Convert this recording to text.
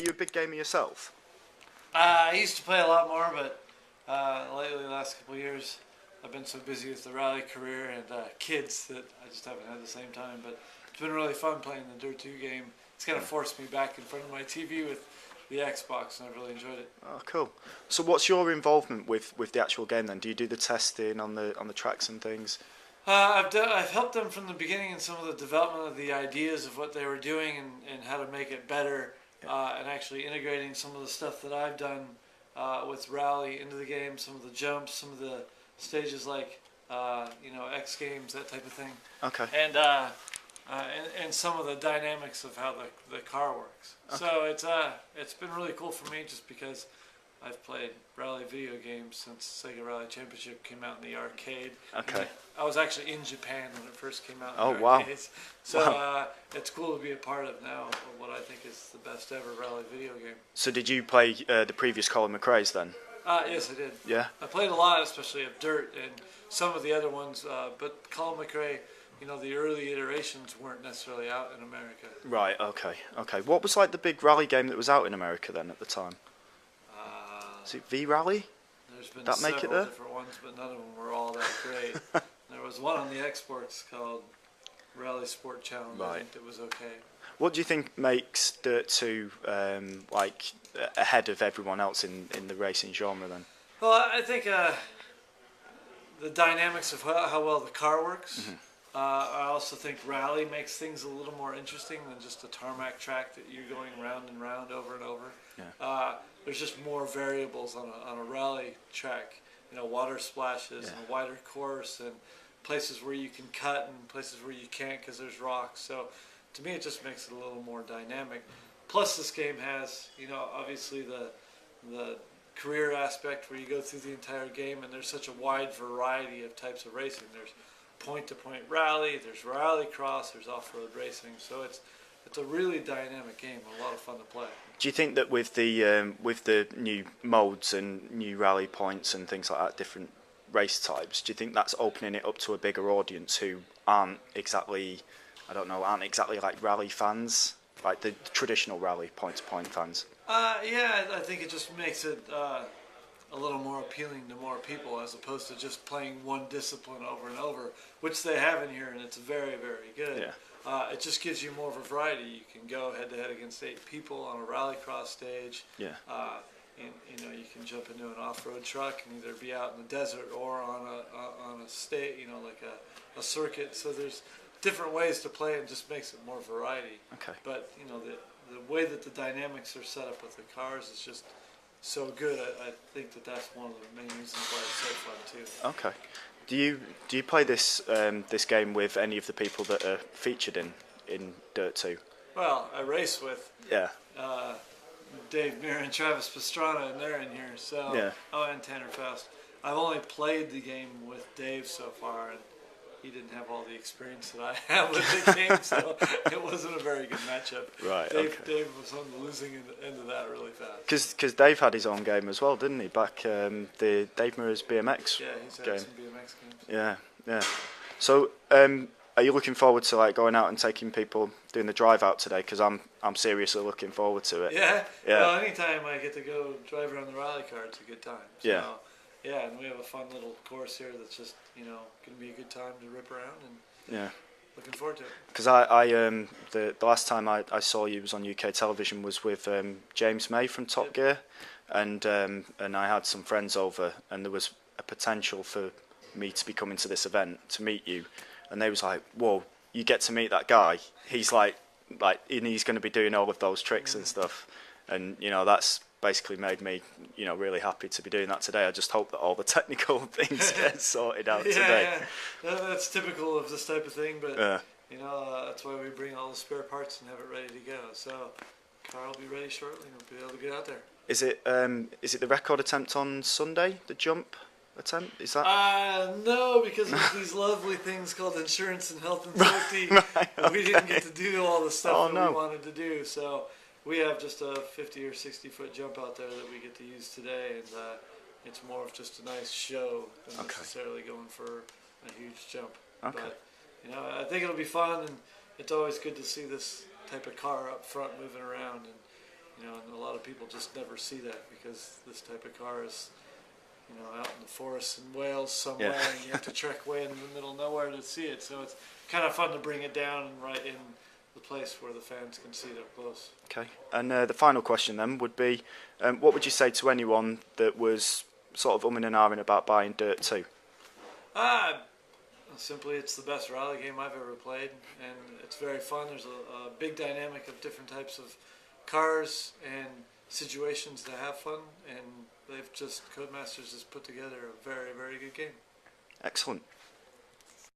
you a big gamer yourself? I used to play a lot more, but lately, the last couple of years, I've been so busy with the rally career and kids that I just haven't had the same time. But it's been really fun playing the Dirt 2 game. It's kind of forced me back in front of my TV with the Xbox, and I've really enjoyed it. Oh, cool. So what's your involvement with the actual game then? Do you do the testing on the tracks and things? I've helped them from the beginning in some of the development of the ideas of what they were doing and how to make it better, and actually integrating some of the stuff that I've done with Rally into the game, some of the jumps, some of the stages like X Games, that type of thing. Okay. And some of the dynamics of how the car works. Okay. So it's been really cool for me just because I've played Rally video games since Sega Rally Championship came out in the arcade. Okay. I was actually in Japan when it first came out in the arcades. Wow. So it's cool to be a part of now of what I think is the best ever Rally video game. So did you play the previous Colin McRae's then? Yes, I did. Yeah. I played a lot, especially of Dirt and some of the other ones, but Colin McRae, the early iterations weren't necessarily out in America. Right, okay. What was like the big rally game that was out in America then at the time? Is it V-Rally? There's been several different ones, but none of them were all that great. There was one on the exports called Rally Sport Challenge. Right. I think that was okay. What do you think makes Dirt 2 ahead of everyone else in the racing genre then? Well, I think the dynamics of how well the car works. Mm-hmm. I also think Rally makes things a little more interesting than just a tarmac track that you're going round and round over and over. Yeah. There's just more variables on a rally track. Water splashes and a wider course and places where you can cut and places where you can't because there's rocks. So to me, it just makes it a little more dynamic. Plus, this game has, obviously the career aspect where you go through the entire game, and there's such a wide variety of types of racing. There's point-to-point rally, there's rallycross, there's off-road racing. So it's a really dynamic game and a lot of fun to play. Do you think that with the new modes and new rally points and things like that, different race types, do you think that's opening it up to a bigger audience who aren't exactly like rally fans, like the traditional rally point-to-point fans? Yeah, I think it just makes it a little more appealing to more people as opposed to just playing one discipline over and over, which they have in here, and it's very, very good. Yeah. It just gives you more of a variety. You can go head-to-head against 8 people on a rallycross stage. Yeah. You can jump into an off-road truck and either be out in the desert or on a state, like a circuit. So there's different ways to play, and just makes it more variety. Okay. But the way that the dynamics are set up with the cars is just so good. I think that's one of the main reasons why it's so fun too. Okay. Do you play this game with any of the people that are featured in Dirt 2? Well, I race with Dave Mir and Travis Pastrana, and they're in here. So and Tanner Faust. I've only played the game with Dave so far, and he didn't have all the experience that I have with the game, so it wasn't a very good matchup. Right. Dave was on the losing end of that really fast. Because Dave had his own game as well, didn't he? Back the Dave Mirror's BMX. Yeah, he's had some BMX games. Yeah. So, are you looking forward to going out and taking people doing the drive out today? Because I'm seriously looking forward to it. Yeah. Well, anytime I get to go drive around the rally car, it's a good time. So, yeah. Yeah, and we have a fun little course here that's just, going to be a good time to rip around, and looking forward to it. Because the last time I saw you was on UK television was with James May from Top Gear, and I had some friends over, and there was a potential for me to be coming to this event to meet you, and they was like, whoa, you get to meet that guy. He's and he's going to be doing all of those tricks and stuff, and that's basically made me, really happy to be doing that today. I just hope that all the technical things get sorted out today. Yeah, that's typical of this type of thing, but that's why we bring all the spare parts and have it ready to go. So, car will be ready shortly, and we'll be able to get out there. Is it the record attempt on Sunday? The jump attempt? Is that? No, because of these lovely things called insurance and health and safety. We didn't get to do all the stuff we wanted to do, so. We have just a 50 or 60 foot jump out there that we get to use today, and it's more of just a nice show than necessarily going for a huge jump. Okay. But I think it'll be fun, and it's always good to see this type of car up front moving around, and and a lot of people just never see that because this type of car is, out in the forest in Wales somewhere, and you have to trek way in the middle of nowhere to see it. So it's kind of fun to bring it down and right in the place where the fans can see it up close. Okay, and the final question then would be, what would you say to anyone that was sort of umming and ahhing about buying Dirt 2? Simply, it's the best rally game I've ever played, and it's very fun. There's a big dynamic of different types of cars and situations to have fun, and Codemasters has put together a very, very good game. Excellent.